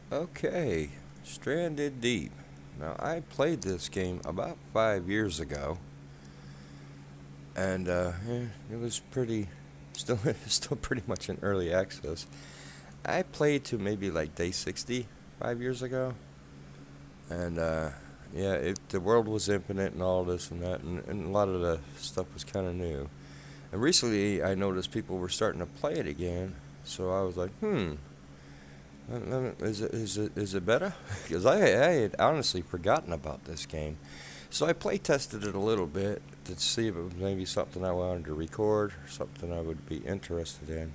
Okay, Stranded Deep. Now, I played this game about 5 years ago, and it was still, still pretty much in early access. I played to maybe like day 60 5 years ago, and yeah, the world was infinite and all this and that, and a lot of the stuff was kind of new. And recently, I noticed people were starting to play it again, so I was like, is it better? Because I had honestly forgotten about this game. So I play tested it a little bit to see if it was maybe something I wanted to record or something I would be interested in.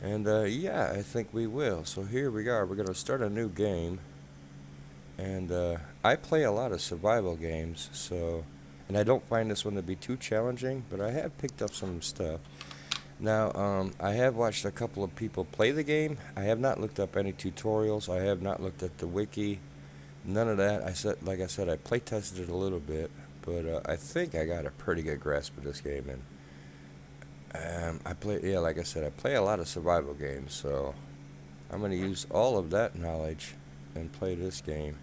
And yeah, I think we will. So here we are. We're going to start a new game. And I play a lot of survival games, so. And I don't find this one to be too challenging, but I have picked up some stuff. Now, I have watched a couple of people play the game. I have not looked up any tutorials. I have not looked at the wiki. None of that. Like I said, I play tested it a little bit, but I think I got a pretty good grasp of this game. And I play, yeah, like I said, I play a lot of survival games, so I'm gonna use all of that knowledge and play this game.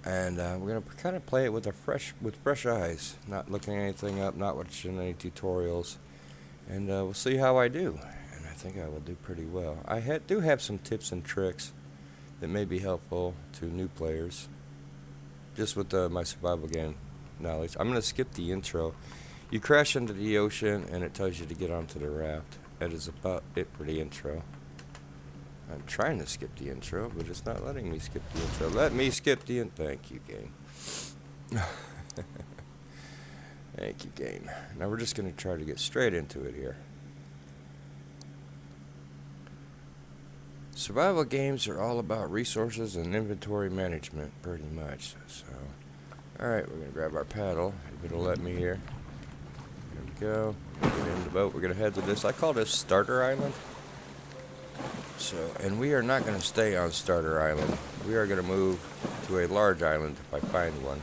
And we're gonna kind of play it with fresh eyes, not looking anything up, not watching any tutorials, and we'll see how I do. And I think I will do pretty well. Do have some tips and tricks that may be helpful to new players, just with my survival game knowledge. I'm gonna skip the intro. You crash into the ocean, and it tells you to get onto the raft. That is about it for the intro. I'm trying to skip the intro, but it's not letting me skip the intro. Let me skip the intro. Thank you, game. Thank you, game. Now we're just going to try to get straight into it here. Survival games are all about resources and inventory management, pretty much. So, alright, we're going to grab our paddle, if it'll let me here. Here we go. Get in the boat. We're going to head to this. I call this Starter Island. So, and we are not going to stay on Starter Island. We are going to move to a large island if I find one.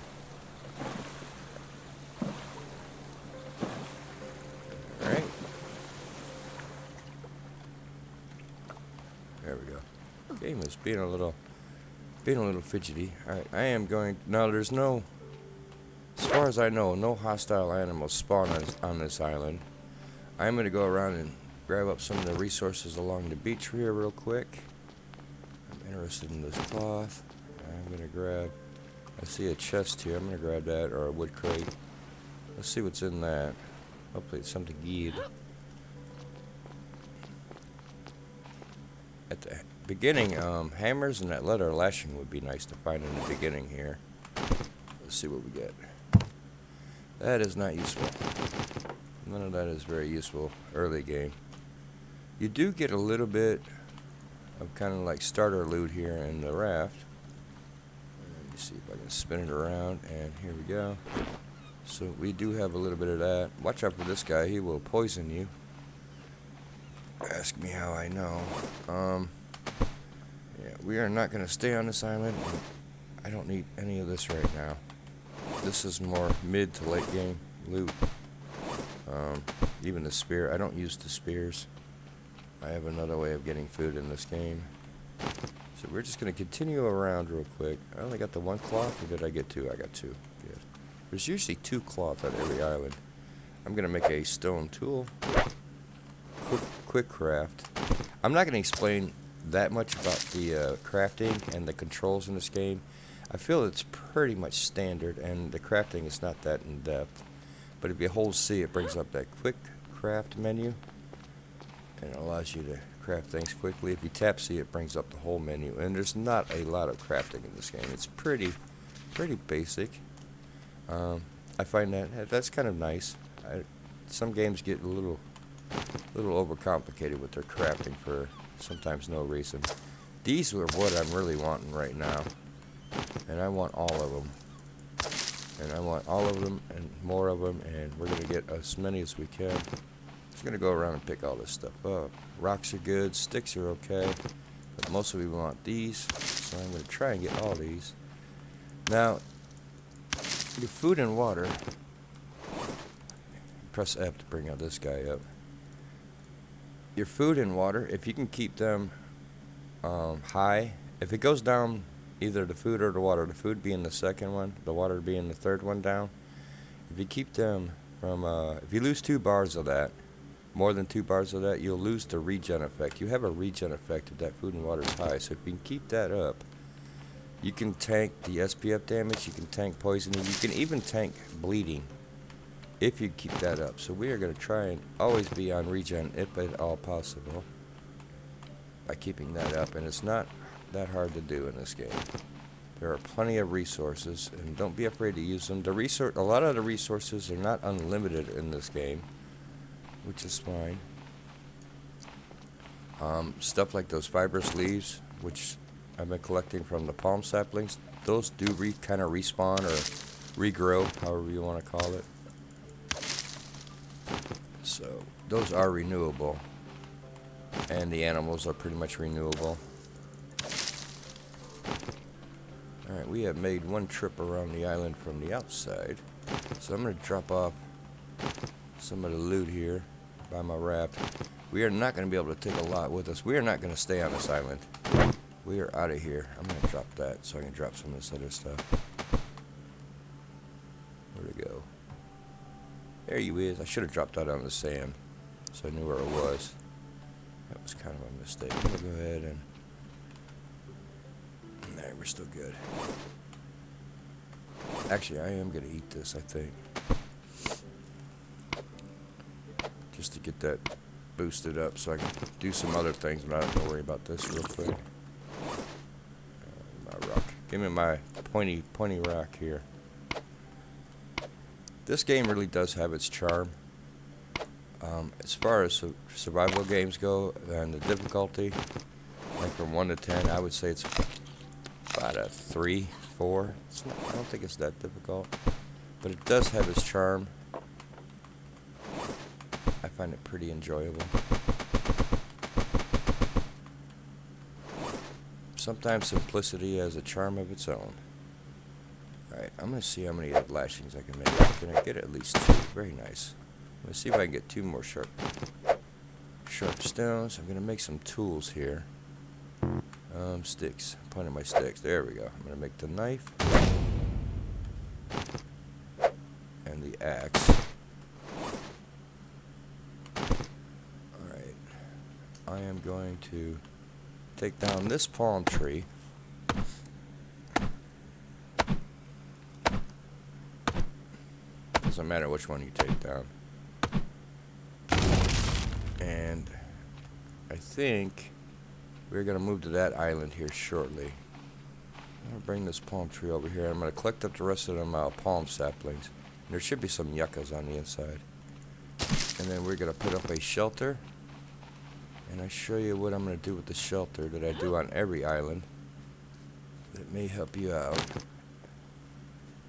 Alright. There we go. Game is being a little fidgety. Alright, I am going, now there's no, as far as I know, no hostile animals spawn on this island. I'm going to go around and grab up some of the resources along the beach here real quick. I'm interested in this cloth. I'm going to grab, I see a chest here. I'm going to grab that, or a wood crate. Let's see what's in that. Hopefully it's something good. At the beginning, hammers and that leather lashing would be nice to find in the beginning here. Let's see what we get. That is not useful. None of that is very useful early game. You do get a little bit of kind of like starter loot here in the raft. Let me see if I can spin it around, and here we go. So we do have a little bit of that. Watch out for this guy, he will poison you. Ask me how I know. Yeah, we are not going to stay on this island. I don't need any of this right now. This is more mid to late game loot. Even the spear, I don't use the spears. I have another way of getting food in this game. So we're just going to continue around real quick. I only got the one cloth, or did I get two? I got two. Good. There's usually two cloth on every island. I'm going to make a stone tool. Quick craft. I'm not going to explain that much about the crafting and the controls in this game. I feel it's pretty much standard, and the crafting is not that in depth. But if you hold C, it brings up that quick craft menu, and it allows you to craft things quickly. If you tap C, it brings up the whole menu, and there's not a lot of crafting in this game. It's pretty basic. I find that's kind of nice. Some games get a little overcomplicated with their crafting for sometimes no reason. These are what I'm really wanting right now, and I want all of them. And I want all of them and more of them, and we're going to get as many as we can. Just going to go around and pick all this stuff up. Rocks are good, sticks are okay, but mostly we want these, so I'm going to try and get all these. Now, your food and water, press F to bring out this guy up. Your food and water, if you can keep them high If it goes down, either the food or the water, the food being the second one, the water being the third one down, if you keep them from, if you lose 2 bars of that, more than 2 bars of that, you'll lose the regen effect. You have a regen effect if that food and water is high. So if you can keep that up, you can tank the SPF damage, you can tank poisoning, you can even tank bleeding if you keep that up. So we are going to try and always be on regen if at all possible by keeping that up. And it's not that hard to do in this game. There are plenty of resources, and don't be afraid to use them. A lot of the resources are not unlimited in this game, which is fine. Stuff like those fibrous leaves, which I've been collecting from the palm saplings, those do kind of respawn or regrow, however you want to call it. So those are renewable, and the animals are pretty much renewable. Alright, we have made one trip around the island from the outside, so I'm going to drop off some of the loot here by my raft. We are not going to be able to take a lot with us. We are not going to stay on this island. We are out of here. I'm going to drop that so I can drop some of this other stuff. Where'd it go? There he is. I should have dropped that on the sand so I knew where it was. That was kind of a mistake. I'm going to go ahead and... There, we're still good. Actually, I am going to eat this, I think. Just to get that boosted up so I can do some other things, but I don't have to worry about this real quick. My rock. Give me my pointy rock here. This game really does have its charm. As far as survival games go and the difficulty, like from 1 to 10, I would say it's about a 3, 4. I don't think it's that difficult, but it does have its charm. I find it pretty enjoyable. Sometimes simplicity has a charm of its own. Alright, I'm going to see how many lashings I can make. Can I get at least 2? Very nice. Let's see if I can get 2 more sharp stones. I'm going to make some tools here. Sticks. I'm pointing my sticks. There we go. I'm going to make the knife and the axe. Alright. I am going to take down this palm tree. Doesn't matter which one you take down. And I think we're going to move to that island here shortly. I'm going to bring this palm tree over here. I'm going to collect up the rest of them palm saplings. And there should be some yuccas on the inside. And then we're going to put up a shelter. And I show you what I'm going to do with the shelter that I do on every island. That may help you out.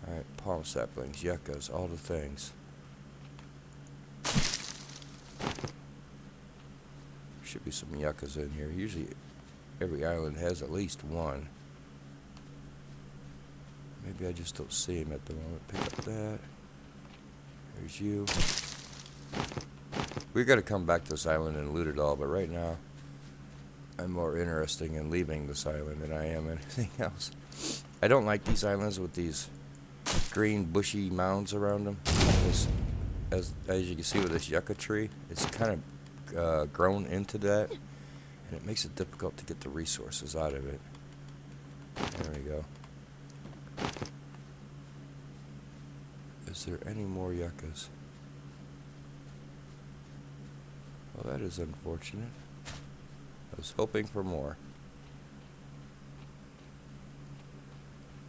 Alright, palm saplings, yuccas, all the things. Should be some yuccas in here. Usually every island has at least one. Maybe I just don't see him at the moment. Pick up that. There's you. We've got to come back to this island and loot it all, but right now I'm more interested in leaving this island than I am anything else. I don't like these islands with these green bushy mounds around them. As you can see with this yucca tree, it's kind of grown into that, and it makes it difficult to get the resources out of it. There we go. Is there any more yuccas? Well, that is unfortunate. I was hoping for more.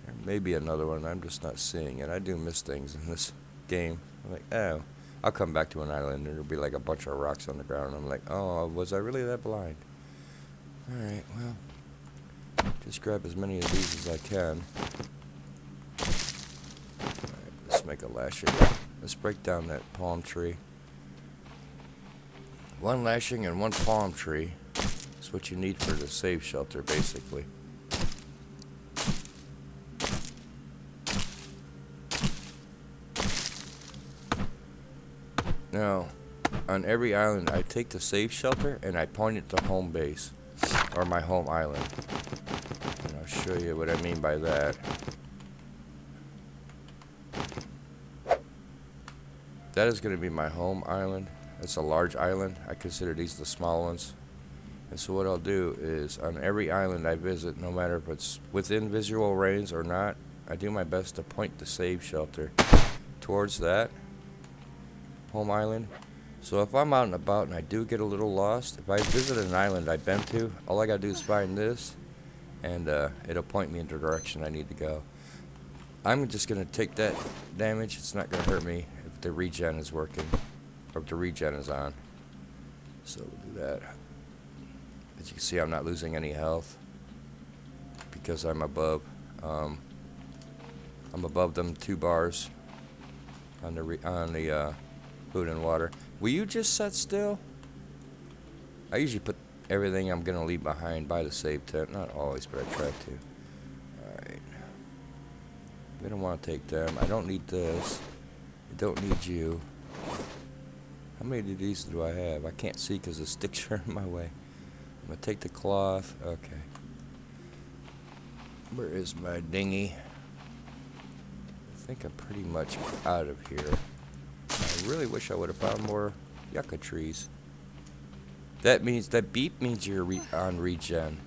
There may be another one. I'm just not seeing it. I do miss things in this game. I'm like, oh, I'll come back to an island and there'll be like a bunch of rocks on the ground. I'm like, oh, was I really that blind? Alright, well, just grab as many of these as I can. Alright, let's make a lashing. Let's break down that palm tree. 1 lashing and 1 palm tree is what you need for the save shelter, basically. Now, on every island, I take the safe shelter and I point it to home base, or my home island. show you what I mean by that. That is going to be my home island. It's a large island. I consider these the small ones. And so what I'll do is on every island I visit, no matter if it's within visual range or not, I do my best to point the save shelter towards that home island. So if I'm out and about and I do get a little lost, if I visit an island I've been to, all I gotta do is find this, and it'll point me in the direction I need to go. I'm just gonna take that damage. It's not gonna hurt me if the regen is working, or if the regen is on. So we'll do that. As you can see, I'm not losing any health because I'm above them 2 bars on the food and water. Will you just sit still? I usually put everything I'm gonna leave behind by the save tent. Not always, but I try to. Alright. We don't want to take them. I don't need this. I don't need you. How many of these do I have? I can't see because the sticks are in my way. I'm gonna take the cloth. Okay. Where is my dinghy? I think I'm pretty much out of here. I really wish I would have found more yucca trees. That means, that beep means you're on regen.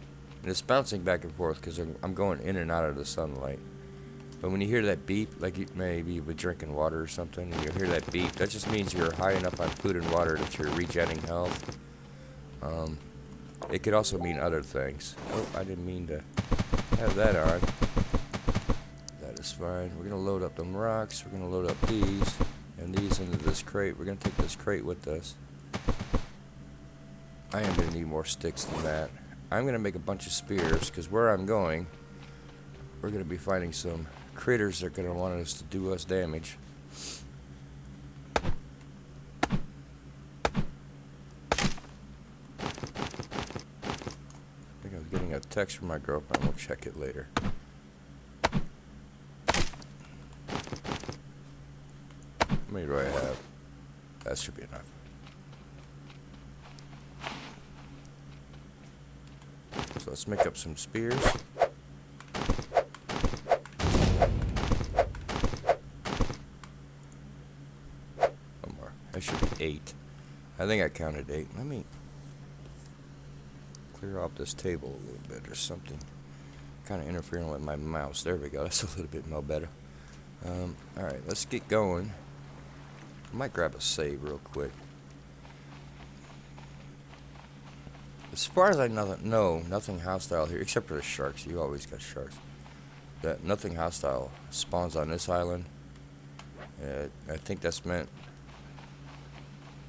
And it's bouncing back and forth because I'm going in and out of the sunlight. But when you hear that beep, like maybe you've been drinking water or something, and you hear that beep, that just means you're high enough on food and water that you're regenning health. It could also mean other things. Oh, I didn't mean to have that on. That is fine. We're going to load up them rocks. We're going to load up these and these into this crate. We're going to take this crate with us. I am going to need more sticks than that. I'm going to make a bunch of spears because where I'm going, we're going to be finding some critters that are going to want us to do us damage. A text from my girlfriend. We'll check it later. How many do I have? That should be enough. So let's make up some spears. One more. That should be 8. I think I counted 8. Let me clear off this table a little bit or something. Kind of interfering with my mouse. There we go. That's a little bit more better. Alright, let's get going. I might grab a save real quick. As far as I know, nothing hostile here, except for the sharks. You always got sharks. That nothing hostile spawns on this island. I think that's meant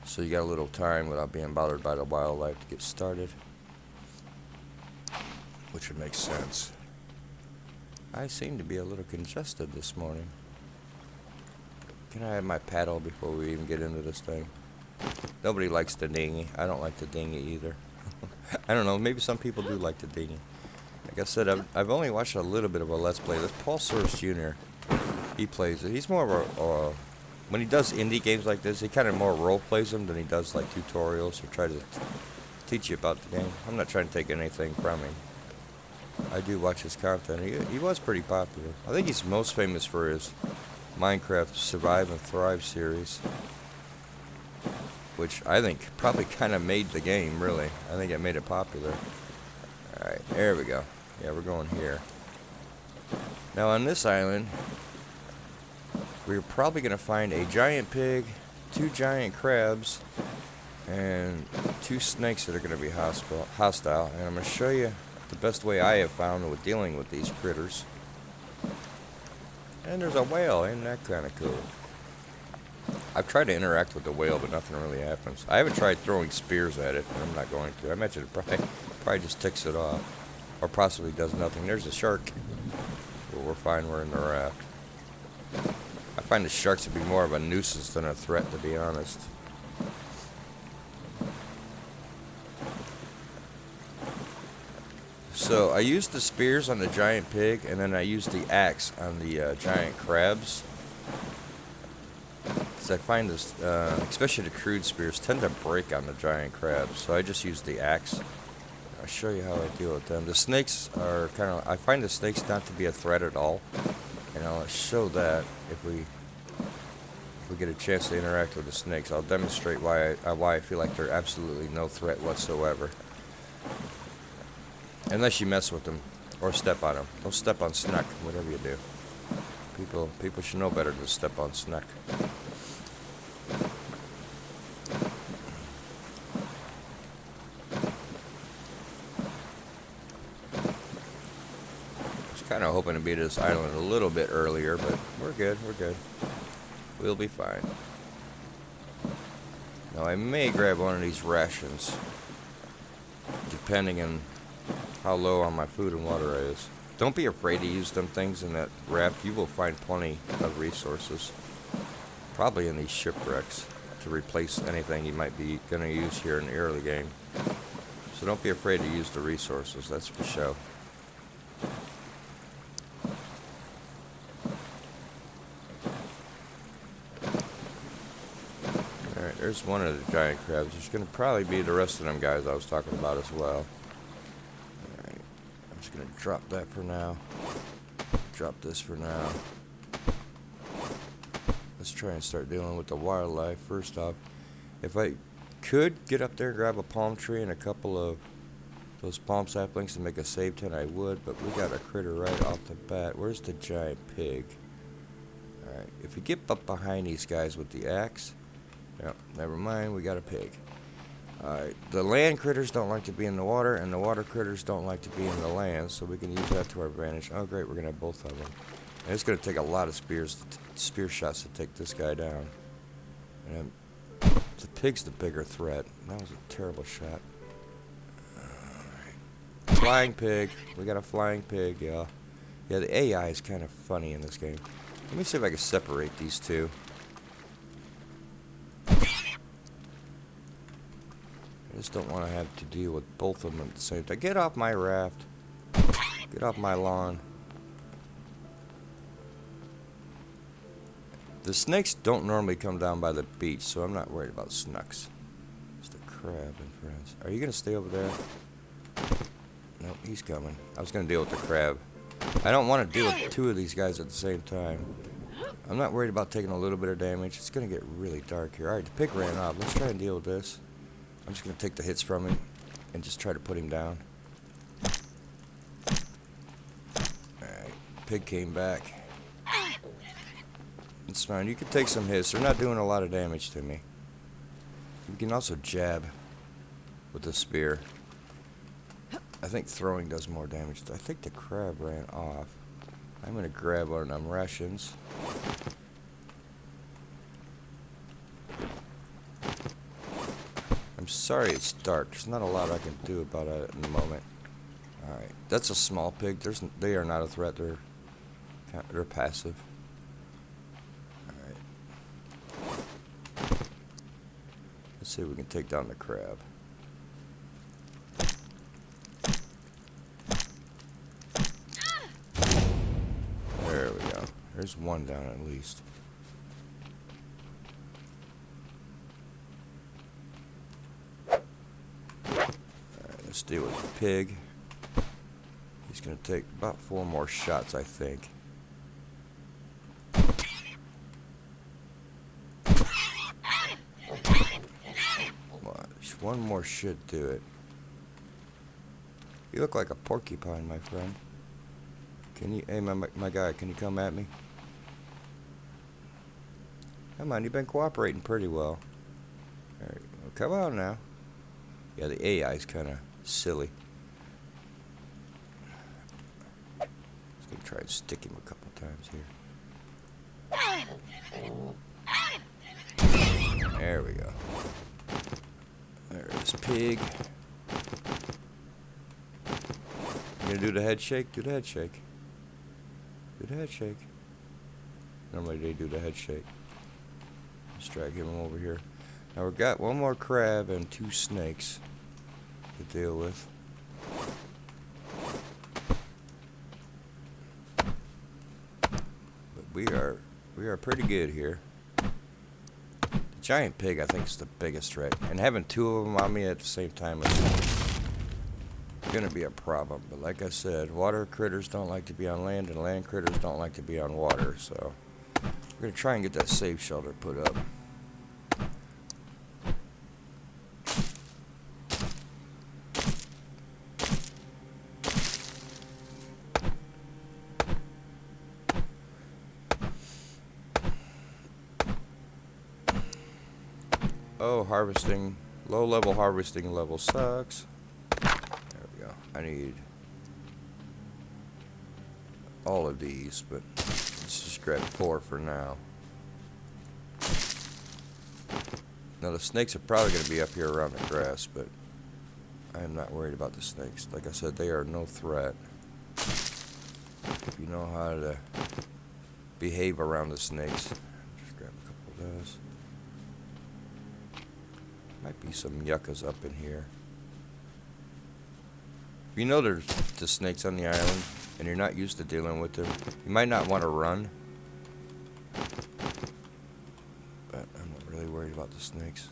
so you got a little time without being bothered by the wildlife to get started. Which would make sense. I seem to be a little congested this morning. Can I have my paddle before we even get into this thing? Nobody likes the dinghy. I don't like the dinghy either. I don't know, maybe some people do like the dinghy. Like I said, I've only watched a little bit of a Let's Play. This Paul Source Jr., he plays it. He's more of a, when he does indie games like this, he kind of more role plays them than he does like tutorials or try to teach you about the game. I'm not trying to take anything from him. I do watch his content. He was pretty popular. I think he's most famous for his Minecraft Survive and Thrive series, which I think probably kind of made the game, really. I think it made it popular. Alright, there we go. Yeah, we're going here. Now on this island, we're probably going to find a giant pig, 2 giant crabs, and 2 snakes that are going to be hostile. And I'm going to show you the best way I have found with dealing with these critters. And there's a whale. Isn't that kind of cool? I've tried to interact with the whale, but nothing really happens. I haven't tried throwing spears at it, and I'm not going to. I imagine it probably just ticks it off. Or possibly does nothing. There's a shark. Well, we're fine. We're in the raft. I find the sharks to be more of a nuisance than a threat, to be honest. So I used the spears on the giant pig, and then I used the axe on the giant crabs. Because I find this, especially the crude spears, tend to break on the giant crabs. So I just used the axe I'll show you how I deal with them. The snakes are kind of, I find the snakes not to be a threat at all. And I'll show that if we get a chance to interact with the snakes. I'll demonstrate why I feel like they're absolutely no threat whatsoever. Unless you mess with them or step on them. Don't step on snuck, whatever you do. People should know better than to step on snuck. Kind of hoping to be to this island a little bit earlier, but we're good, we'll be fine. Now I may grab one of these rations, depending on how low on my food and water I is. Don't be afraid to use them things in that raft. You will find plenty of resources, probably in these shipwrecks, to replace anything you might be going to use here in the early game. So don't be afraid to use the resources, that's for sure. There's one of the giant crabs. There's going to probably be the rest of them guys I was talking about as well. Alright, I'm just going to drop that for now. Drop this for now. Let's try and start dealing with the wildlife. First off, if I could get up there and grab a palm tree and a couple of those palm saplings to make a save tent, I would, but we got a critter right off the bat. Where's the giant pig? Alright, if we get up behind these guys with the axe, yep, never mind, we got a pig. Alright, the land critters don't like to be in the water, and the water critters don't like to be in the land, so we can use that to our advantage. Oh great, we're going to have both of them. And it's going to take a lot of spear shots to take this guy down. And the pig's the bigger threat. That was a terrible shot. Alright. Flying pig. We got a flying pig, yeah. Yeah, the AI is kind of funny in this game. Let me see if I can separate these two. I just don't want to have to deal with both of them at the same time. Get off my raft. Get off my lawn. The snakes don't normally come down by the beach, so I'm not worried about snucks. Just a crab and friends. Are you going to stay over there? Nope, he's coming. I was going to deal with the crab. I don't want to deal with two of these guys at the same time. I'm not worried about taking a little bit of damage. It's going to get really dark here. Alright, the pig ran off. Let's try and deal with this. I'm just going to take the hits from him and just try to put him down. Alright, pig came back. It's fine. You can take some hits. They're not doing a lot of damage to me. You can also jab with the spear. I think throwing does more damage. I think the crab ran off. I'm going to grab one of them rations. I'm sorry it's dark. There's not a lot I can do about it in the moment. Alright, that's a small pig. They are not a threat. They're passive. Alright. Let's see if we can take down the crab. There we go. There's one down at least. Let's deal with the pig. He's going to take about 4 more shots, I think. One more should do it. You look like a porcupine, my friend. Can you, hey, my guy, can you come at me? Come on, you've been cooperating pretty well. Alright, well, come on now. Yeah, the AI's kind of silly. Just gonna try and stick him a couple times here. There we go. There's pig. You gonna do the head shake? Do the head shake. Do the head shake. Normally they do the head shake. Let's try to get him over here. Now we've got one more crab and 2 snakes to deal with. But we are pretty good here. The giant pig I think is the biggest threat. And having 2 of them on me at the same time is going to be a problem. But like I said, water critters don't like to be on land, and land critters don't like to be on water. So we're going to try and get that safe shelter put up. Oh, harvesting. Low level harvesting level sucks. There we go. I need all of these, but let's just grab 4 for now. Now the snakes are probably going to be up here around the grass, but I am not worried about the snakes. Like I said, they are no threat. If you know how to behave around the snakes. Just grab a couple of those. Might be some yuccas up in here. If you know there's the snakes on the island and you're not used to dealing with them, you might not want to run. But I'm not really worried about the snakes.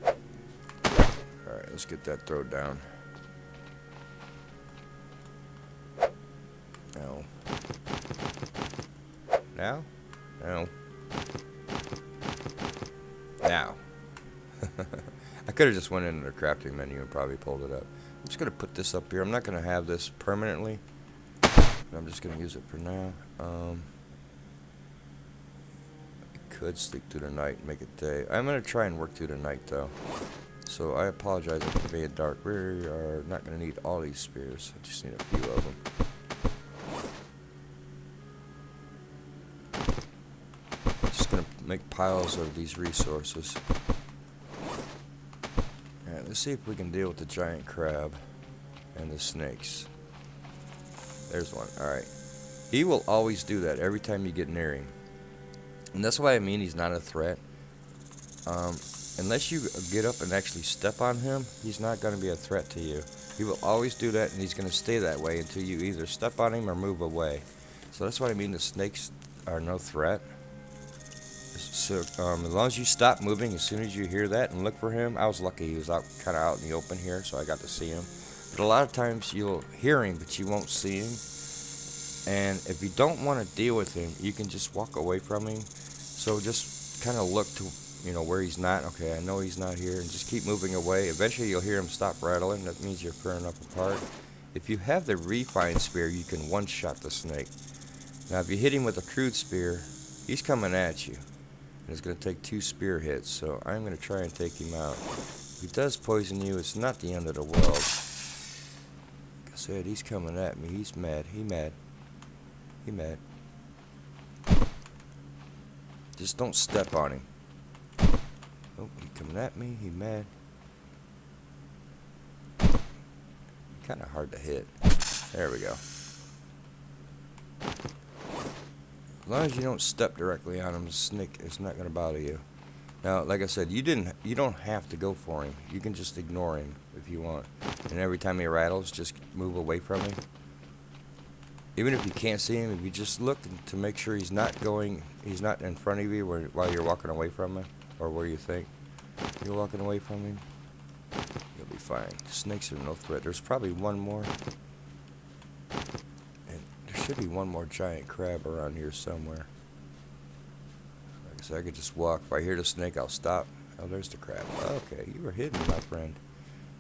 Alright, let's get that throw down. No. Now? No. Now. I could have just went into the crafting menu and probably pulled it up. I'm just going to put this up here. I'm not going to have this permanently. I'm just going to use it for now. I could sleep through the night and make it day. I'm going to try and work through the night though. So I apologize if it made dark. We are not going to need all these spears. I just need a few of them. Just going to make piles of these resources. Alright, let's see if we can deal with the giant crab and the snakes. There's one. Alright. He will always do that every time you get near him. And that's why I mean he's not a threat. Unless you get up and actually step on him, he's not going to be a threat to you. He will always do that, and he's going to stay that way until you either step on him or move away. So that's what I mean the snakes are no threat. So as long as you stop moving as soon as you hear that and look for him. I was lucky he was kind of out in the open here, so I got to see him. But a lot of times you'll hear him, but you won't see him. And if you don't want to deal with him, you can just walk away from him. So just kind of look to, where he's not. Okay, I know he's not here, and just keep moving away. Eventually you'll hear him stop rattling. That means you're clearing up a part. If you have the refined spear, you can one-shot the snake. Now if you hit him with a crude spear, he's coming at you. And it's going to take 2 spear hits, so I'm going to try and take him out. If he does poison you, it's not the end of the world. Like I said, he's coming at me. He's mad. He mad. He mad. Just don't step on him. Oh, he coming at me. He mad. Kind of hard to hit. There we go. As long as you don't step directly on him, the snake is not going to bother you. Now, like I said, you don't have to go for him. You can just ignore him if you want. And every time he rattles, just move away from him. Even if you can't see him, if you just look to make sure he's not in front of you while you're walking away from him, or where you think you're walking away from him, you'll be fine. Snakes are no threat. There's probably one more. There should be one more giant crab around here somewhere. Like I said, I could just walk. If I hear the snake, I'll stop. Oh, there's the crab. Okay, you were hidden, my friend.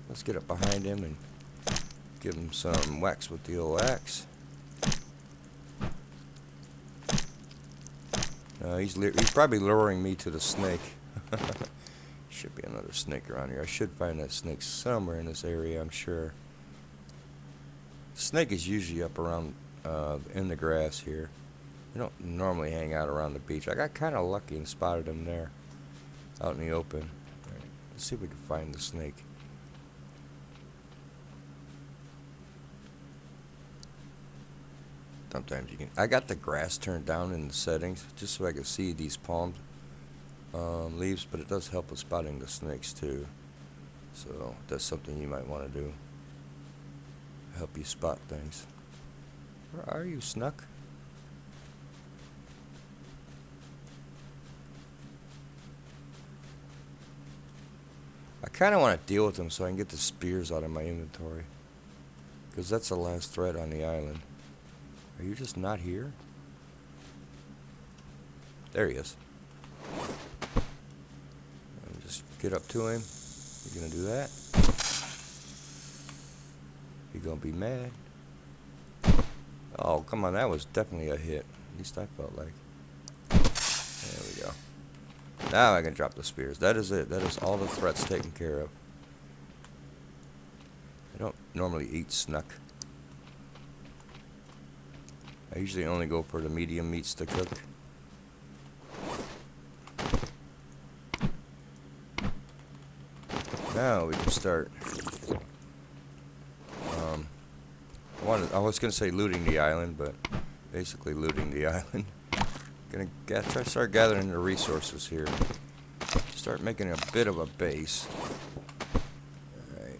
Let's get up behind him and give him some whacks with the old axe. He's probably luring me to the snake. Should be another snake around here. I should find that snake somewhere in this area, I'm sure. The snake is usually up around in the grass here. They don't normally hang out around the beach. I got kind of lucky and spotted him there, out in the open. All right, let's see if we can find the snake. Sometimes you can. I got the grass turned down in the settings just so I can see these palm leaves, but it does help with spotting the snakes too. So that's something you might want to do. Help you spot things. Where are you, Snuck? I kind of want to deal with them so I can get the spears out of my inventory. Because that's the last threat on the island. Are you just not here? There he is. Just get up to him. You're going to do that. You're going to be mad. Oh, come on. That was definitely a hit. At least I felt like. There we go. Now I can drop the spears. That is it. That is all the threats taken care of. I don't normally eat snuck. I usually only go for the medium meats to cook. Now we can start. I was gonna say looting the island, but basically looting the island. Try to start gathering the resources here. Start making a bit of a base. Alright.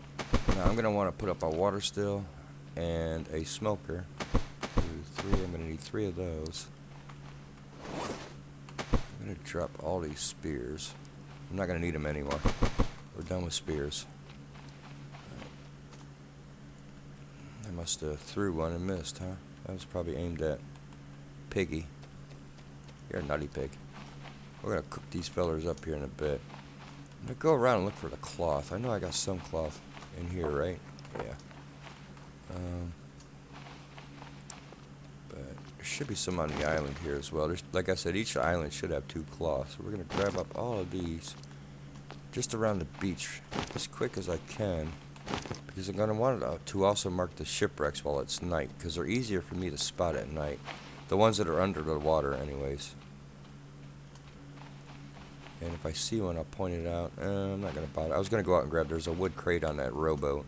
Now I'm gonna want to put up a water still and a smoker. 2, 3. I'm gonna need 3 of those. I'm gonna drop all these spears. I'm not gonna need them anymore. We're done with spears. I must have threw one and missed, huh? That was probably aimed at Piggy. You're a nutty pig. We're gonna cook these fellers up here in a bit. I'm gonna go around and look for the cloth. I know I got some cloth in here, right? Yeah. But there should be some on the island here as well. Like I said, each island should have 2 cloths. So we're gonna grab up all of these just around the beach as quick as I can. Because I'm going to want to also mark the shipwrecks while it's night, because they're easier for me to spot at night. The ones that are under the water anyways. And if I see one, I'll point it out. I'm not going to bother. I was going to go out and grab, there's a wood crate on that rowboat.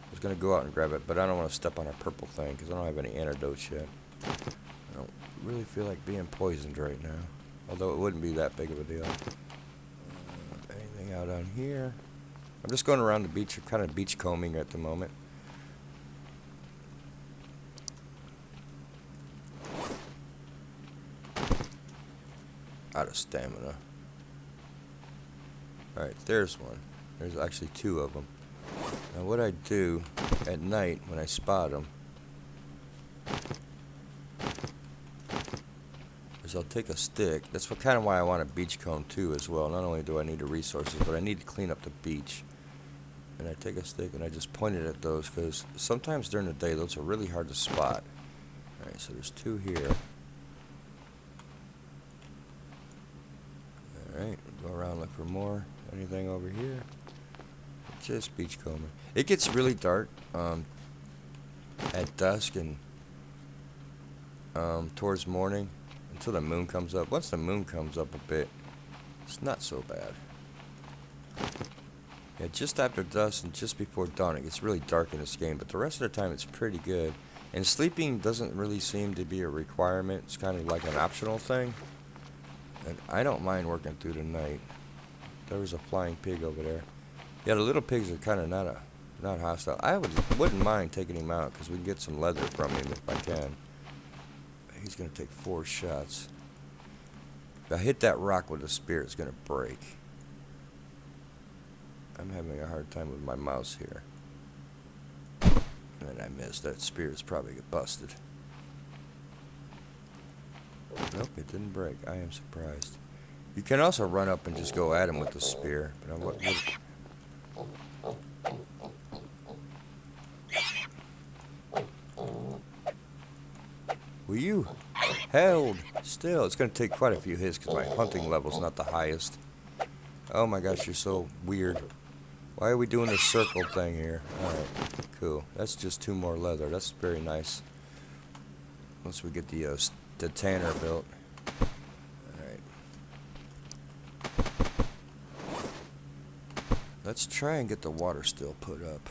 I was going to go out and grab it, but I don't want to step on a purple thing, because I don't have any antidotes yet. I don't really feel like being poisoned right now. Although it wouldn't be that big of a deal. Anything out on here? I'm just going around the beach, kind of beach combing at the moment. Out of stamina. Alright, there's one. There's actually 2 of them. Now what I do at night when I spot them is I'll take a stick. That's what kind of why I want a beach comb too as well. Not only do I need the resources, but I need to clean up the beach. And I take a stick and I just point it at those, because sometimes during the day those are really hard to spot. Alright, so there's 2 here. Alright, go around, look for more. Anything over here? Just beach combing. It gets really dark at dusk and towards morning until the moon comes up. Once the moon comes up a bit, it's not so bad. Yeah, just after dusk and just before dawn, it gets really dark in this game, but the rest of the time it's pretty good. And sleeping doesn't really seem to be a requirement. It's kind of like an optional thing. And I don't mind working through the night. There was a flying pig over there. Yeah, the little pigs are kind of not hostile. I wouldn't mind taking him out, because we can get some leather from him if I can. He's going to take 4 shots. If I hit that rock with a spear, it's going to break. I'm having a hard time with my mouse here. And I missed. That spear is probably busted. Nope, it didn't break. I am surprised. You can also run up and just go at him with the spear. But Will you held still? It's going to take quite a few hits because my hunting level's not the highest. Oh my gosh, you're so weird. Why are we doing this circle thing here? Alright, cool. That's just 2 more leather. That's very nice. Once we get the tanner built. Alright. Let's try and get the water still put up.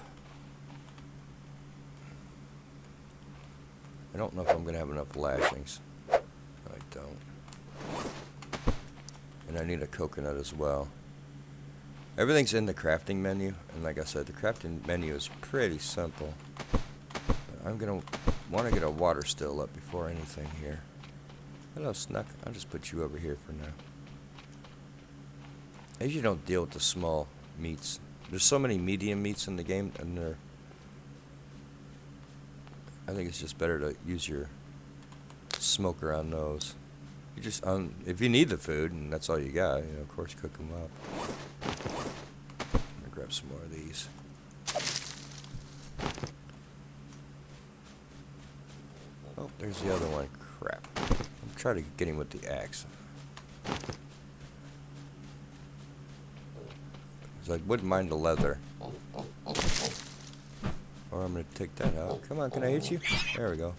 I don't know if I'm going to have enough lashings. I don't. And I need a coconut as well. Everything's in the crafting menu, and like I said, the crafting menu is pretty simple. I'm going to want to get a water still up before anything here. Hello, Snuck. I'll just put you over here for now. I usually don't deal with the small meats There's so many medium meats in the game, and I think it's just better to use your smoker on those. You just if you need the food and that's all you got, of course, cook them up. I'm gonna grab some more of these. Oh, there's the other one. Crap. I'm trying to get him with the axe. I wouldn't mind the leather. Or I'm going to take that out. Come on, can I hit you? There we go.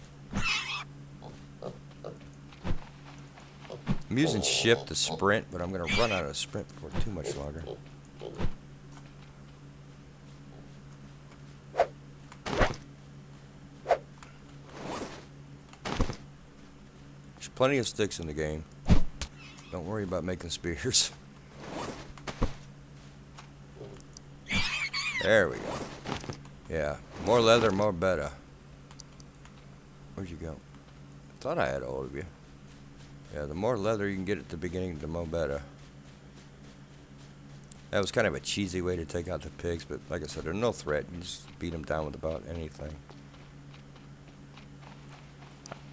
I'm using shift to sprint, but I'm going to run out of sprint for too much longer. There's plenty of sticks in the game. Don't worry about making spears. There we go. Yeah, more leather, more better. Where'd you go? I thought I had all of you. Yeah, the more leather you can get at the beginning, the more better. That was kind of a cheesy way to take out the pigs, but like I said, they're no threat. You just beat them down with about anything.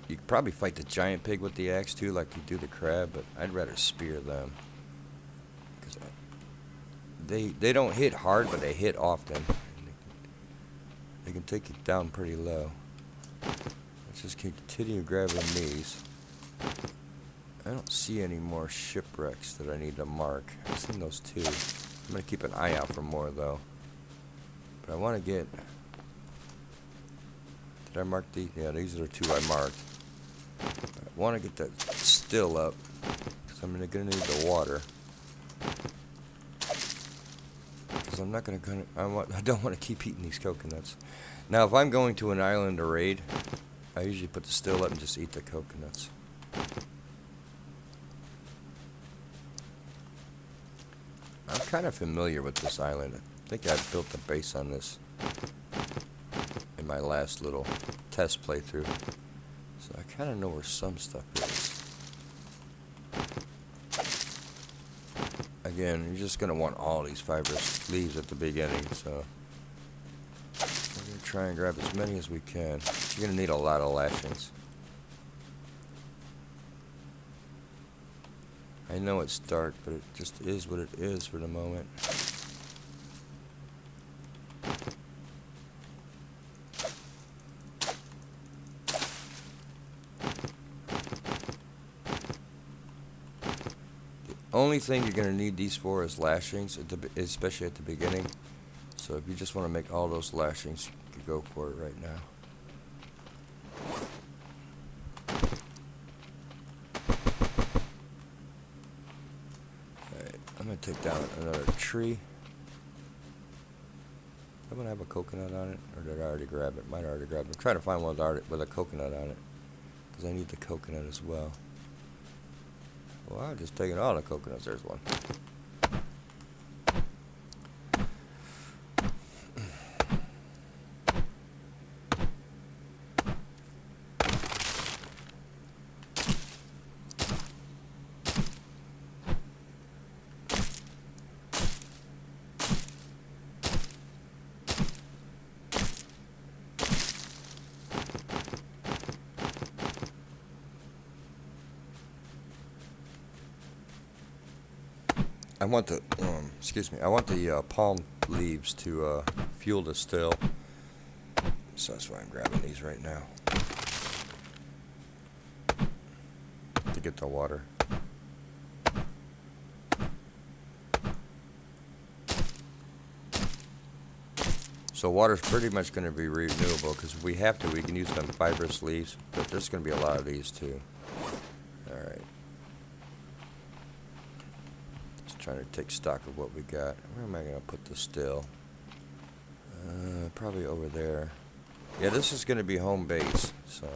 You could probably fight the giant pig with the axe too, like you do the crab, but I'd rather spear them. Because they don't hit hard, but they hit often. They can take you down pretty low. Let's just continue grabbing these. I don't see any more shipwrecks that I need to mark. I've seen those two. I'm going to keep an eye out for more though. But I want to get... Did I mark these? Yeah, these are the two I marked. I want to get that still up, because I'm going to need the water. Because I'm not going to... I don't want to keep eating these coconuts. Now, if I'm going to an island to raid, I usually put the still up and just eat the coconuts. I'm kind of familiar with this island. I think I built a base on this in my last little test playthrough. So I kind of know where some stuff is. Again, you're just going to want all these fibrous leaves at the beginning, so we're going to try and grab as many as we can. You're going to need a lot of lashings. I know it's dark, but it just is what it is for the moment. The only thing you're going to need these for is lashings, especially at the beginning. So if you just want to make all those lashings, you can go for it right now. Alright, I'm going to take down another tree. I'm going to have a coconut on it, or did I already grab it? Might have already grabbed it. I'm trying to find one with a coconut on it, because I need the coconut as well. Well, I'm just taking all the coconuts. There's one. I want the I want the palm leaves to fuel the still, so that's why I'm grabbing these right now to get the water. So water's pretty much going to be renewable, because if we have to, we can use them fibrous leaves, but there's going to be a lot of these too. All right. Trying to take stock of what we got. Where am I going to put the still? Probably over there. Yeah, this is going to be home base, so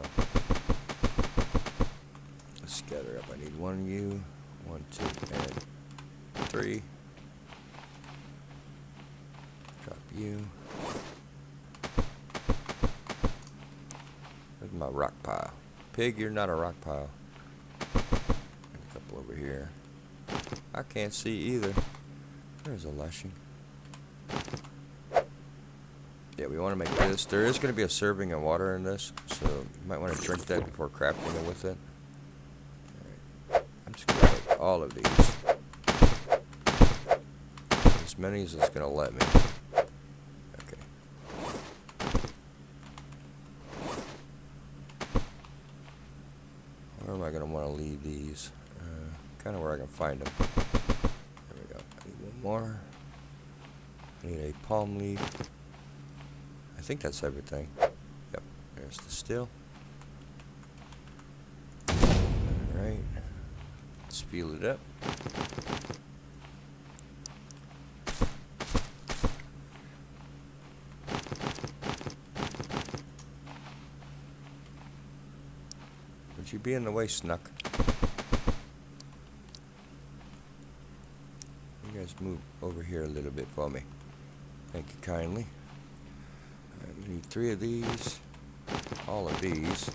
let's scatter up. I need 1 U, 1, 2, and 3. Drop U. There's my rock pile. Pig, you're not a rock pile. A couple over here. I can't see either. There's a lashing. we want to make this. There is going to be a serving of water in this, so you might want to drink that before crafting it with it. Alright, I'm just going to make all of these. As many as it's going to let me. Okay. Where am I going to want to leave these? Kind of where I can find them. There we go. I need one more. I need a palm leaf. I think that's everything. Yep, there's the steel. Alright. Let's fill it up. Would you be in the way, Snuck? You guys move over here a little bit for me. Thank you kindly. Alright, we need 3 of these. All of these.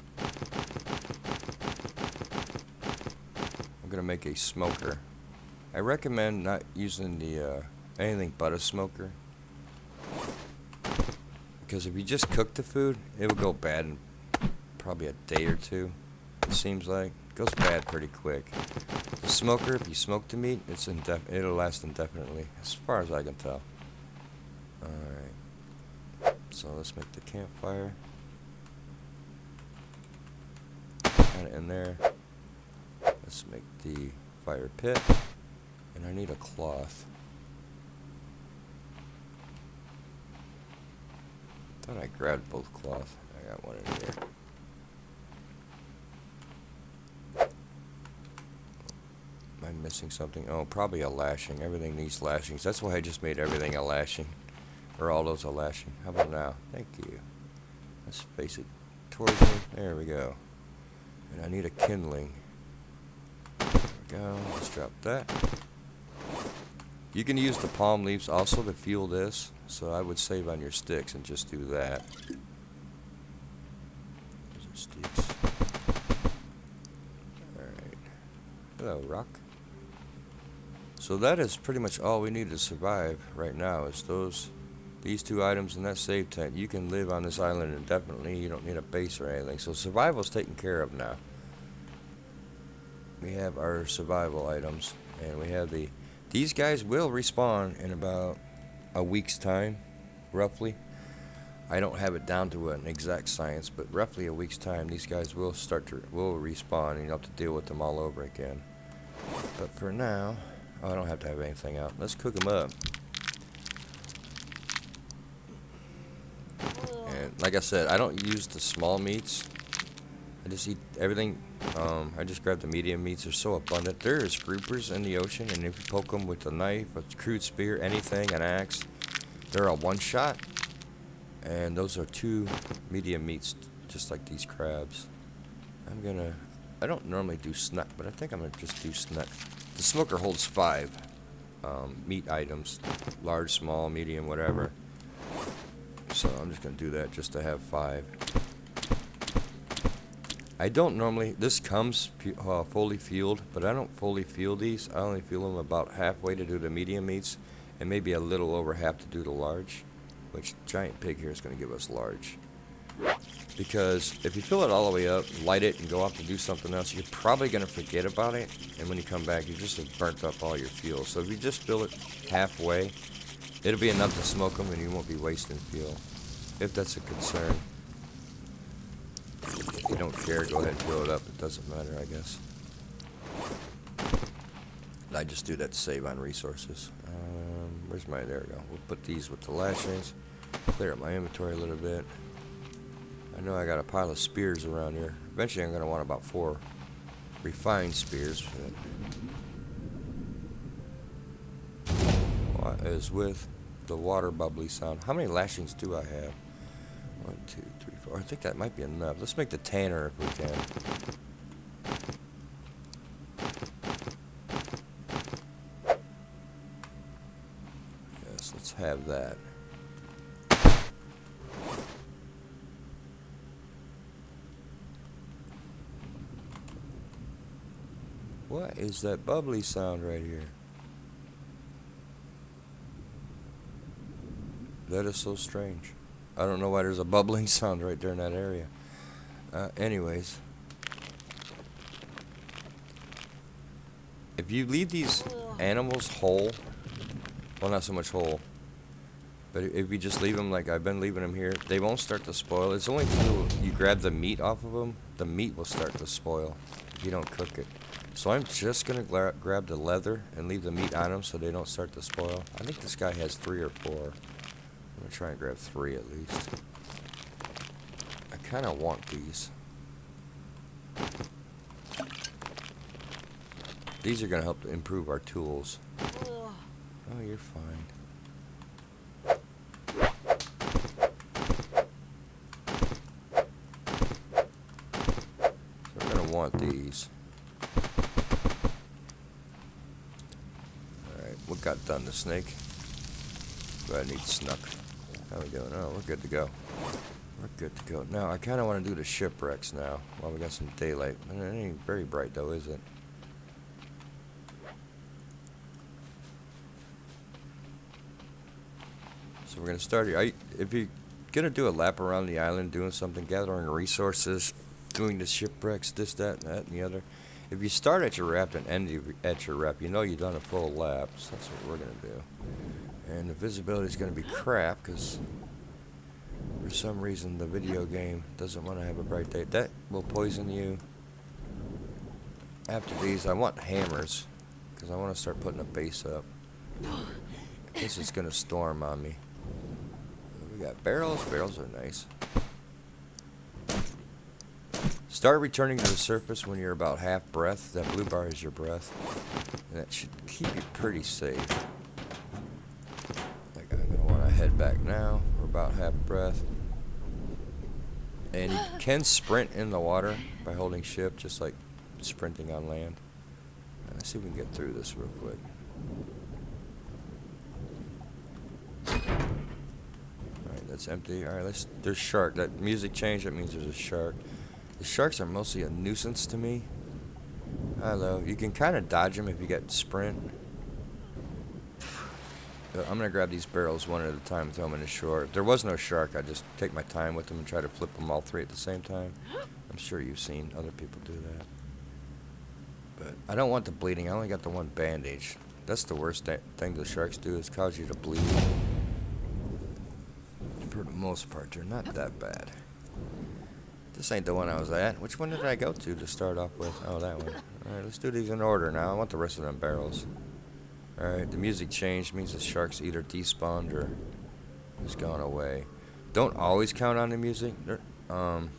I'm gonna make a smoker. I recommend not using the anything but a smoker, because if you just cook the food, it will go bad in probably a day or two. It seems like it goes bad pretty quick. The smoker, if you smoke the meat, it'll last indefinitely, as far as I can tell. Alright, so let's make the campfire. Add it in there. Let's make the fire pit. And I need a cloth. Thought I grabbed both cloth. I got one in here. Am I missing something? Oh, probably a lashing. Everything needs lashings. That's why I just made everything a lashing. Or all those a lashing. How about now? Thank you. Let's face it towards me. There we go. And I need a kindling. There we go. Let's drop that. You can use the palm leaves also to fuel this. So I would save on your sticks and just do that. Those are sticks. Alright. Hello, rock. So that is pretty much all we need to survive right now, is these 2 items and that save tent. You can live on this island indefinitely. You don't need a base or anything. So survival's taken care of now. We have our survival items, and we have these guys will respawn in about a week's time, roughly. I don't have it down to an exact science, but roughly a week's time, these guys will respawn, and you'll have to deal with them all over again. But for now, I don't have to have anything out. Let's cook them up. And like I said, I don't use the small meats. I just eat everything. I just grab the medium meats. They're so abundant. There is groupers in the ocean, and if you poke them with a knife, a crude spear, anything, an axe, they're a one-shot. And those are 2 medium meats, just like these crabs. I don't normally do snuck, but I think I'm gonna just do snuck. The smoker holds 5 meat items, large, small, medium, whatever. So I'm just gonna do that just to have 5. I don't normally, this comes fully fueled, but I don't fully fuel these. I only fuel them about halfway to do the medium meats, and maybe a little over half to do the large, which Giant Pig here is going to give us large. Because if you fill it all the way up, light it, and go off to do something else, you're probably going to forget about it, and when you come back, you just have burnt up all your fuel. So if you just fill it halfway, it'll be enough to smoke them, and you won't be wasting fuel, if that's a concern. If you don't care, go ahead and fill it up. It doesn't matter, I guess. I just do that to save on resources. Where's my, there we go. We'll put these with the lashings. Clear up my inventory a little bit. I know I got a pile of spears around here. Eventually I'm going to want about 4 refined spears. What is with the water bubbly sound? How many lashings do I have? 1, 2, 3, 4. I think that might be enough. Let's make the tanner if we can. Yes, let's have that. What is that bubbly sound right here? That is so strange. I don't know why there's a bubbling sound right there in that area. Anyways, if you leave these animals whole, well, not so much whole, but if you just leave them like I've been leaving them here, they won't start to spoil. It's only till you grab the meat off of them, the meat will start to spoil if you don't cook it. So I'm just going to grab the leather and leave the meat on them so they don't start to spoil. I think this guy has 3 or 4. I'm going to try and grab 3 at least. I kind of want these. These are going to help improve our tools. Oh, you're fine. So we're going to want these. Alright, what got done? The snake? But I need snuck. How we doing? Oh, we're good to go. We're good to go. Now, I kind of want to do the shipwrecks now while we got some daylight. It ain't very bright though, is it? So we're going to start here. If you're going to do a lap around the island doing something, gathering resources, doing the shipwrecks, this, that, and the other. If you start at your raft and end at your raft, you know you've done a full lap. So that's what we're going to do. And the visibility is going to be crap because for some reason the video game doesn't want to have a bright day. That will poison you. After these, I want hammers because I want to start putting a base up. I guess it's going to storm on me. We got barrels. Barrels are nice. Start returning to the surface when you're about half breath. That blue bar is your breath. And that should keep you pretty safe. Like I'm going to want to head back now. We're about half breath. And you can sprint in the water by holding shift, just like sprinting on land. Let's see if we can get through this real quick. Alright, that's empty. Alright, there's shark. That music changed, that means there's a shark. The sharks are mostly a nuisance to me. Hello. You can kind of dodge them if you get sprint. But I'm going to grab these barrels one at a time and throw them in the shore. If there was no shark, I'd just take my time with them and try to flip them all 3 at the same time. I'm sure you've seen other people do that. But I don't want the bleeding. I only got the one bandage. That's the worst thing the sharks do is cause you to bleed. For the most part, they're not that bad. This ain't the one I was at. Which one did I go to start off with? Oh, that one. Alright, let's do these in order now. I want the rest of them barrels. Alright, the music changed. Means the sharks either despawned or has gone away. Don't always count on the music. You can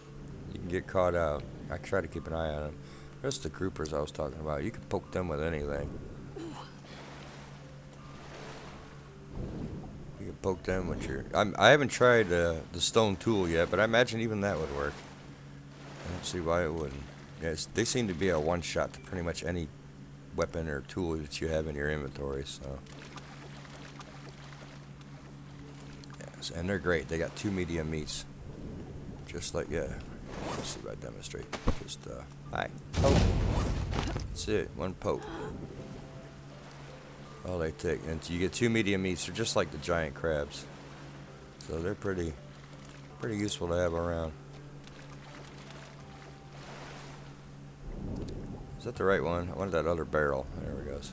get caught out. I try to keep an eye on them. There's the groupers I was talking about. You can poke them with anything. You can poke them with your... I haven't tried the stone tool yet, but I imagine even that would work. I don't see why it wouldn't. Yes, they seem to be a one-shot to pretty much any weapon or tool that you have in your inventory, so... Yes, and they're great. They got 2 medium meats. Just like, yeah. Let's see if I demonstrate. Just, hi. Poke. That's it. 1 poke. All they take. And you get 2 medium meats. They're just like the giant crabs. So they're pretty useful to have around. Is that the right one? I wanted that other barrel. There it goes.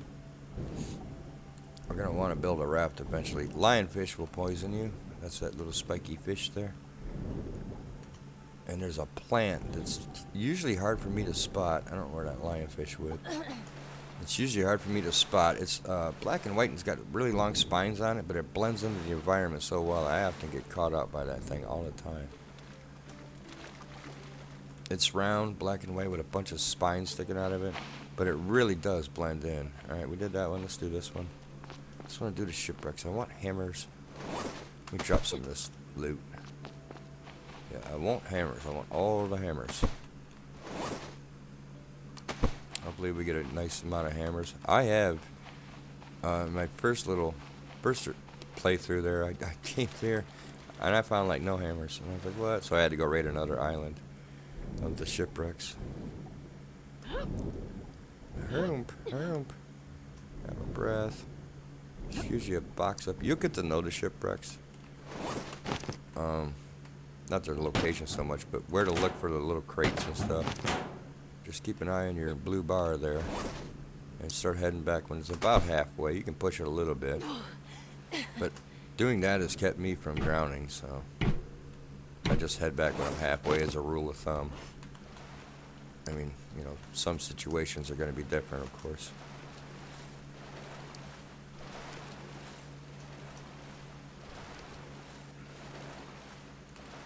We're going to want to build a raft eventually. Lionfish will poison you. That's that little spiky fish there. And there's a plant that's usually hard for me to spot. I don't know where that lionfish would. It's usually hard for me to spot. It's black and white and it's got really long spines on it, but it blends into the environment so well I often get caught up by that thing all the time. It's round, black and white with a bunch of spines sticking out of it, but it really does blend in. Alright, we did that one. Let's do this one. I just want to do the shipwrecks. I want hammers. Let me drop some of this loot. Yeah, I want hammers. I want all the hammers. I believe we get a nice amount of hammers. I have my first playthrough there. I came here and I found like no hammers. And I was like, what? So I had to go raid another island of the shipwrecks. Hermp. Have a breath. It's usually a box up. You'll get to know the shipwrecks. Not their location so much, but where to look for the little crates and stuff. Just keep an eye on your blue bar there and start heading back when it's about halfway. You can push it a little bit, but doing that has kept me from drowning, so I just head back when I'm halfway as a rule of thumb. I mean, you know, some situations are going to be different, of course.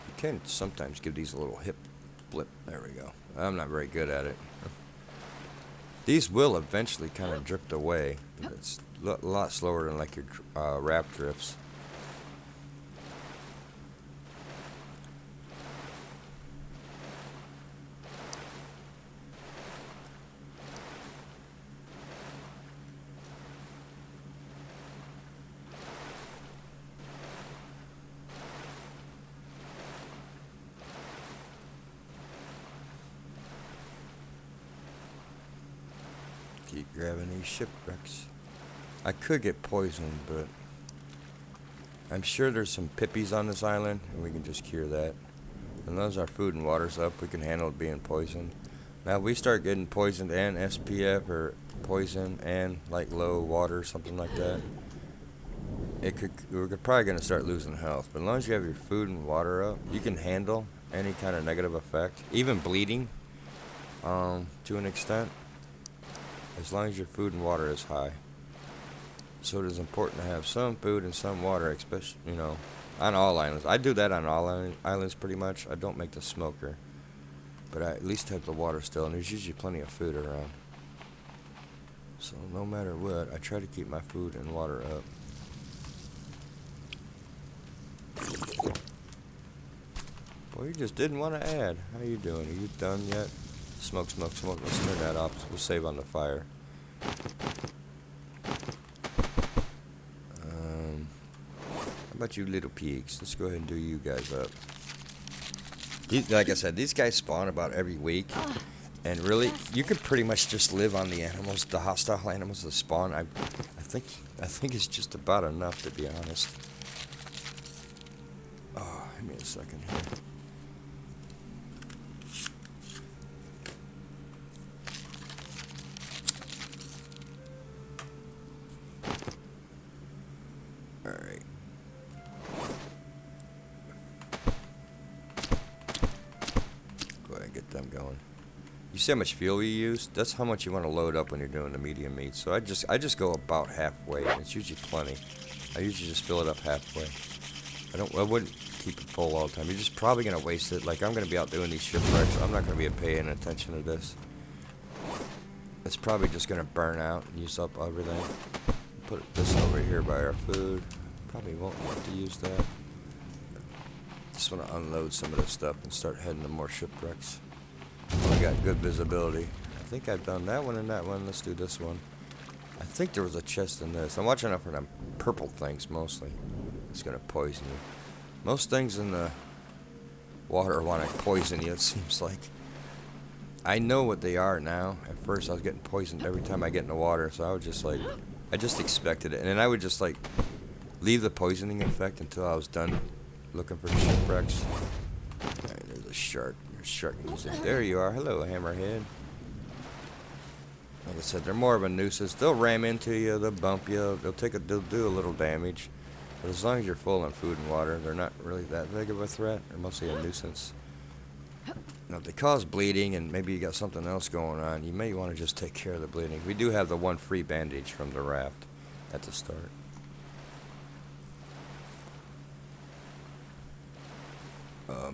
You can sometimes give these a little hip flip. There we go. I'm not very good at it. These will eventually kind of drift away. But it's a lot slower than like your raft drifts. Keep grabbing these shipwrecks. I could get poisoned, but I'm sure there's some pippies on this island, and we can just cure that. And as our food and water's up, we can handle it being poisoned. Now, if we start getting poisoned and SPF or poison and like low water, something like that, we're probably gonna start losing health. But as long as you have your food and water up, you can handle any kind of negative effect, even bleeding, to an extent, as long as your food and water is high. So it is important to have some food and some water, especially, you know, on all islands. I do that on all islands pretty much. I don't make the smoker, but I at least have the water still, and there's usually plenty of food around. So no matter what, I try to keep my food and water up. Well, you just didn't want to add. How you doing? Are you done yet? Smoke, smoke, smoke. Let's turn that off. We'll save on the fire. How about you little pigs? Let's go ahead and do you guys up. Like I said, these guys spawn about every week. And really, you could pretty much just live on the animals, the hostile animals that spawn. I think it's just about enough, to be honest. Oh, give me a second here. Alright. Go ahead and get them going. You see how much fuel you use? That's how much you want to load up when you're doing the medium meat. So I just go about halfway, and it's usually plenty. I usually just fill it up halfway. I wouldn't keep it full all the time. You're just probably gonna waste it. Like, I'm gonna be out doing these shipwrecks. I'm not gonna be paying attention to this. It's probably just gonna burn out and use up everything. Put this over here by our food. Probably won't want to use that. Just want to unload some of this stuff and start heading to more shipwrecks. We got good visibility. I think I've done that one and that one. Let's do this one. I think there was a chest in this. I'm watching out for them purple things mostly. It's gonna poison you. Most things in the water want to poison you, it seems like. I know what they are now. At first I was getting poisoned every time I get in the water, so I was just like, I just expected it. And then I would just like leave the poisoning effect until I was done looking for shipwrecks. Alright, there's a shark. There's shark music. There you are. Hello, hammerhead. Like I said, they're more of a nuisance. They'll ram into you, they'll bump you, they'll do a little damage. But as long as you're full on food and water, they're not really that big of a threat. They're mostly a nuisance. Now, if they cause bleeding and maybe you got something else going on, you may want to just take care of the bleeding. We do have the one free bandage from the raft at the start.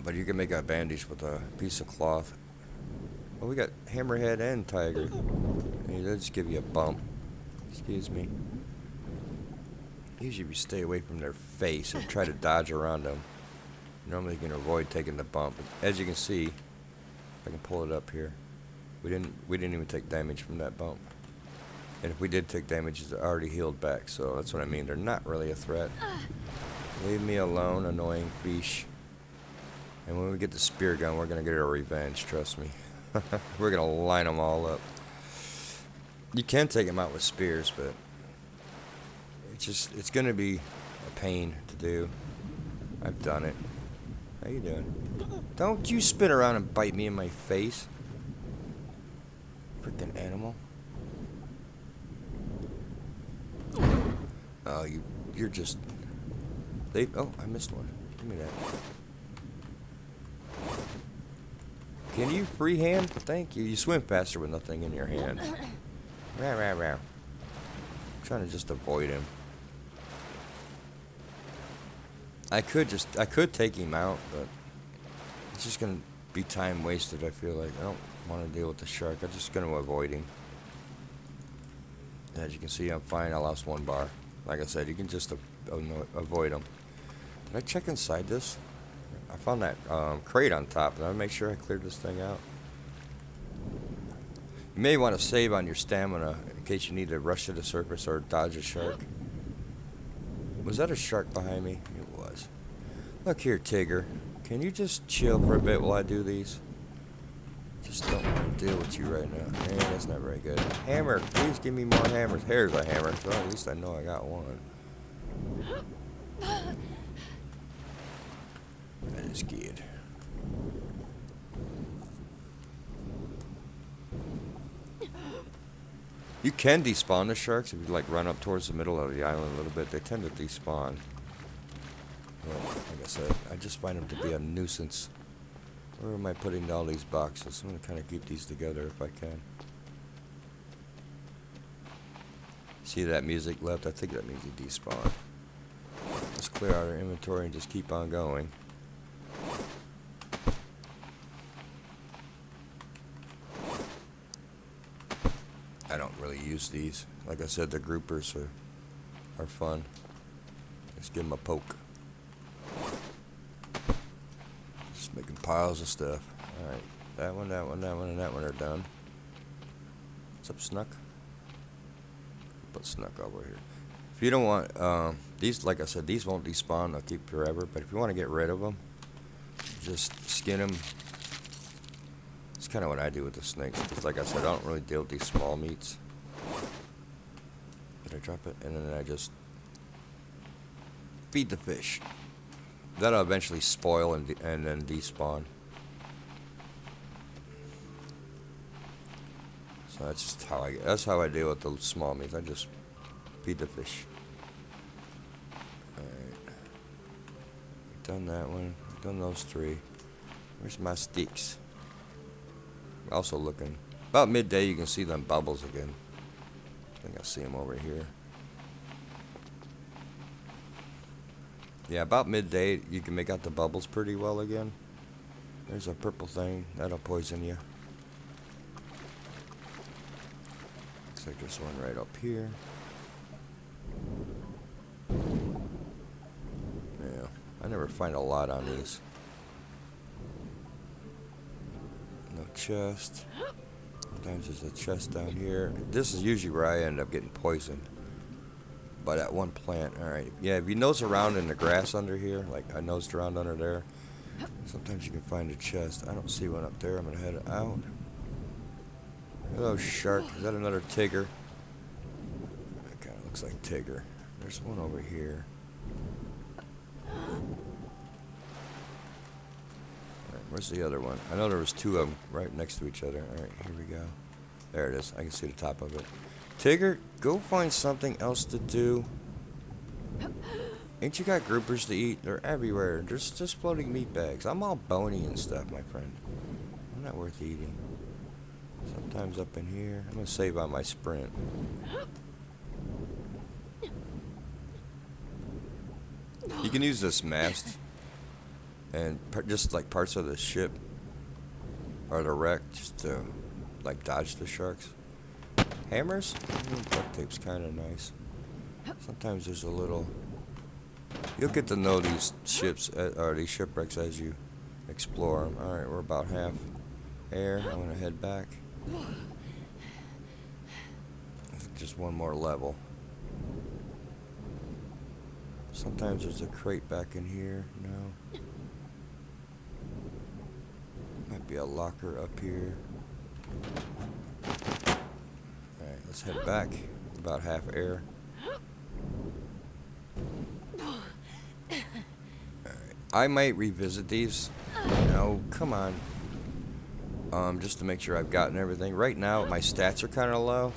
But you can make a bandage with a piece of cloth. Well, we got hammerhead and tiger. They'll just give you a bump. Excuse me. Usually we stay away from their face and try to dodge around them. Normally you can avoid taking the bump. But as you can see, if I can pull it up here, we didn't even take damage from that bump. And if we did take damage, it's already healed back. So that's what I mean. They're not really a threat. Leave me alone, annoying fish. And when we get the spear gun, we're gonna get our revenge. Trust me. We're gonna line them all up. You can take them out with spears, but it's gonna be a pain to do. I've done it. How you doing? Don't you spin around and bite me in my face. Freaking animal. Oh, you're just... Oh, I missed one. Give me that. Can you freehand? Thank you. You swim faster with nothing in your hand. Rah, rah, rah. I'm trying to just avoid him. I could take him out, but it's just gonna be time wasted. I feel like I don't want to deal with the shark. I'm just gonna avoid him. As you can see, I'm fine. I lost 1 bar. Like I said, you can just avoid them. Did I check inside this? I found that crate on top. Did I make sure I cleared this thing out? You may want to save on your stamina in case you need to rush to the surface or dodge a shark. Was that a shark behind me? It was. Look here, Tigger. Can you just chill for a bit while I do these? Just don't want to deal with you right now. Man, that's not very good. Hammer, please give me more hammers. Here's a hammer, so at least I know I got one. That is good. You can despawn the sharks if you like run up towards the middle of the island a little bit. They tend to despawn. Well, like I said, I just find them to be a nuisance. Where am I putting all these boxes? I'm going to kind of keep these together if I can. See that music left? I think that means he despawned. Let's clear out our inventory and just keep on going. I don't really use these. Like I said, the groupers are fun. Just give them a poke. Just making piles of stuff. Alright, that one, that one, that one, and that one are done. What's up, Snuck? Put Snuck over here. If you don't want, these, like I said, these won't despawn. They'll keep forever. But if you want to get rid of them, just skin them. It's kind of what I do with the snakes. Because like I said, I don't really deal with these small meats. Did I drop it? And then I just feed the fish. That'll eventually spoil and then despawn. So that's just how I deal with the small meats. I just feed the fish. Alright. We've done that one. We've done those 3. Where's my sticks? Also looking. About midday you can see them bubbles again. I think I see them over here. Yeah, about midday you can make out the bubbles pretty well again. There's a purple thing. That'll poison you. Looks like there's one right up here. Yeah, I never find a lot on these. No chest. Sometimes there's a chest down here. This is usually where I end up getting poisoned. By that one plant. Alright. Yeah, if you nose around in the grass under here, like I nosed around under there, sometimes you can find a chest. I don't see one up there. I'm going to head out. Hello, shark. Is that another Tigger? That kind of looks like Tigger. There's one over here. Alright, where's the other one? I know there was 2 of them right next to each other. Alright, here we go. There it is. I can see the top of it. Tigger, go find something else to do. Ain't you got groupers to eat? They're everywhere. There's just floating meat bags. I'm all bony and stuff, my friend. I'm not worth eating. Sometimes up in here. I'm going to save on my sprint. You can use this mast and just like parts of the ship or the wreck just to like dodge the sharks. Hammers? Duct tape's kind of nice. Sometimes there's a little... You'll get to know these ships, or these shipwrecks as you explore them. Alright, we're about half air. I'm going to head back. Just one more level. Sometimes there's a crate back in here. No. Might be a locker up here. Alright, let's head back. About half air. Alright. I might revisit these. No, come on. Just to make sure I've gotten everything. Right now, my stats are kind of low.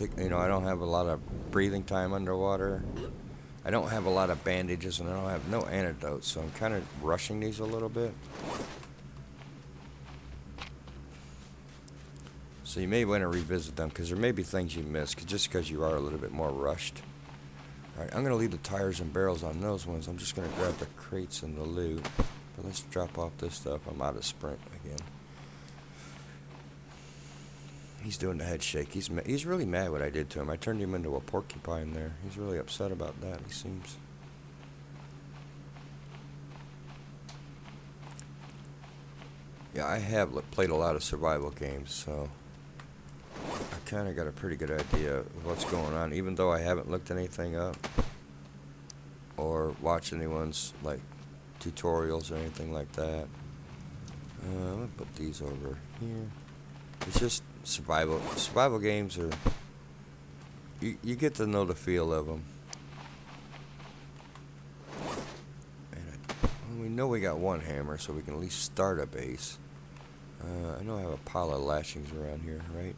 I don't have a lot of breathing time underwater. I don't have a lot of bandages, and I don't have no antidotes, so I'm kind of rushing these a little bit. So you may want to revisit them, because there may be things you missed, just because you are a little bit more rushed. Alright, I'm going to leave the tires and barrels on those ones. I'm just going to grab the crates and the loot. But let's drop off this stuff. I'm out of sprint again. He's doing the head shake. He's really mad what I did to him. I turned him into a porcupine there. He's really upset about that, he seems. Yeah, I have played a lot of survival games, so I kind of got a pretty good idea of what's going on, even though I haven't looked anything up or watched anyone's like tutorials or anything like that. I'm gonna put these over here. It's just survival games are, you get to know the feel of them. And we know we got one hammer, so we can at least start a base. I know I have a pile of lashings around here, right?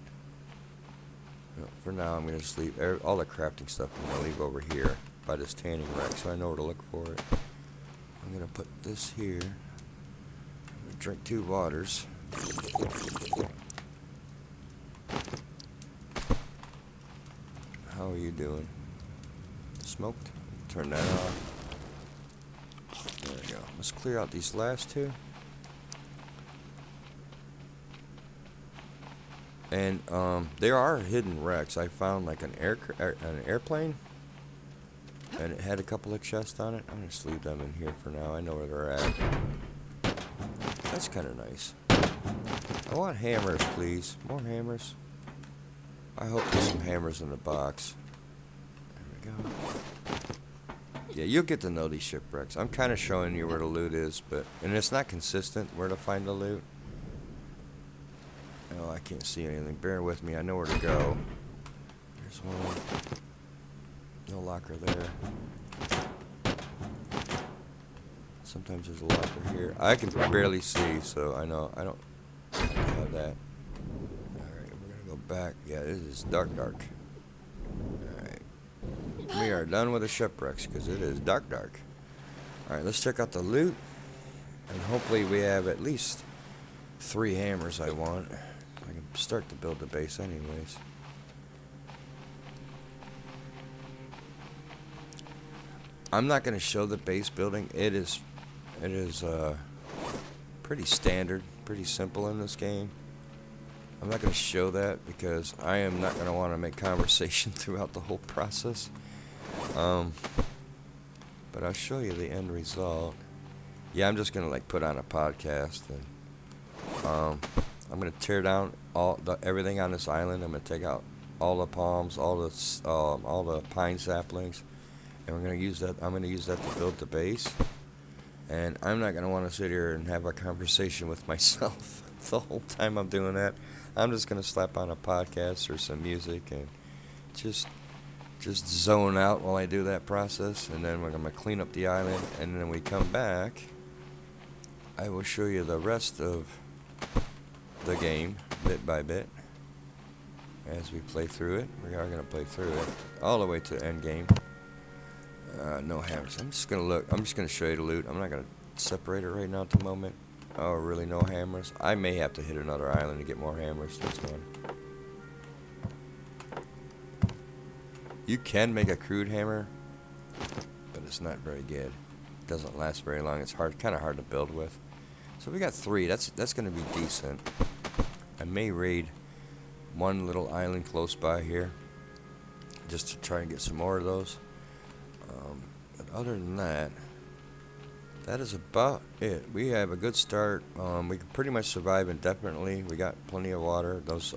No, for now, I'm going to just leave all the crafting stuff. I'm going to leave over here by this tanning rack, so I know where to look for it. I'm going to put this here. I'm going to drink 2 waters. How are you doing? Smoked? Turn that off. There we go. Let's clear out these last 2. And there are hidden wrecks. I found like an airplane, and it had a couple of chests on it. I'm gonna just leave them in here for now. I know where they're at. That's kind of nice. I want hammers, please. More hammers. I hope there's some hammers in the box. There we go. Yeah, you'll get to know these shipwrecks. I'm kind of showing you where the loot is, and it's not consistent where to find the loot. Oh, I can't see anything. Bear with me. I know where to go. There's one. No locker there. Sometimes there's a locker here. I can barely see, so I know I don't have that. Alright, we're gonna go back. Yeah, this is dark. Alright. We are done with the shipwrecks, because it is dark. Alright, let's check out the loot. And hopefully we have at least 3 hammers I want. I can start to build the base anyways. I'm not going to show the base building. It is pretty standard, pretty simple in this game. I'm not going to show that because I am not going to want to make conversation throughout the whole process. But I'll show you the end result. Yeah, I'm just going to like put on a podcast, and I'm going to tear down everything on this island. I'm going to take out all the palms, all the pine saplings, and we're going to use that. I'm going to use that to build the base. And I'm not going to want to sit here and have a conversation with myself the whole time I'm doing that. I'm just going to slap on a podcast or some music and just zone out while I do that process. And then we're going to clean up the island, and then when we come back, I will show you the rest of the game bit by bit as we play through it. We are going to play through it all the way to end game. No hammers. I'm just going to show you the loot. I'm not going to separate it right now at the moment. Oh, really? No hammers? I may have to hit another island to get more hammers. This one. You can make a crude hammer, but it's not very good. It doesn't last very long. It's kind of hard to build with. So we got 3. That's going to be decent. I may raid one little island close by here, just to try and get some more of those. But other than that, that is about it. We have a good start. We can pretty much survive indefinitely. We got plenty of water. Those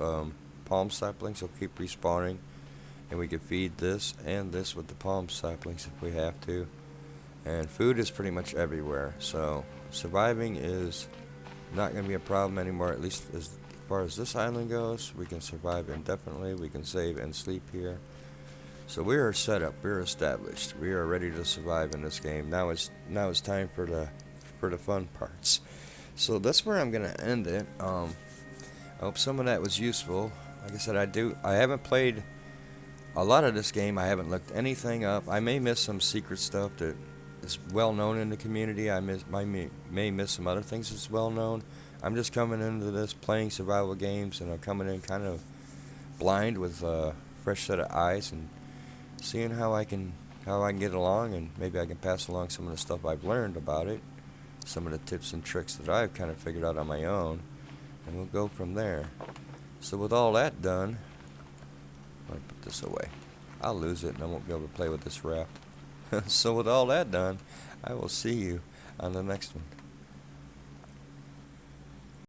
palm saplings will keep respawning, and we can feed this and this with the palm saplings if we have to. And food is pretty much everywhere, so surviving is not going to be a problem anymore, at least as far as this island goes. We can survive indefinitely. We can save and sleep here. So we are set up. We are established. We are ready to survive in this game. Now it's time for the fun parts. So that's where I'm gonna end it. I hope some of that was useful. Like I said, I haven't played a lot of this game. I haven't looked anything up. I may miss some secret stuff that is well known in the community. I may miss some other things that's well known. I'm just coming into this playing survival games, and I'm coming in kind of blind with a fresh set of eyes and seeing how I can get along, and maybe I can pass along some of the stuff I've learned about it, some of the tips and tricks that I've kind of figured out on my own, and we'll go from there. So with all that done, I'll put this away. I'll lose it and I won't be able to play with this raft. So with all that done, I will see you on the next one.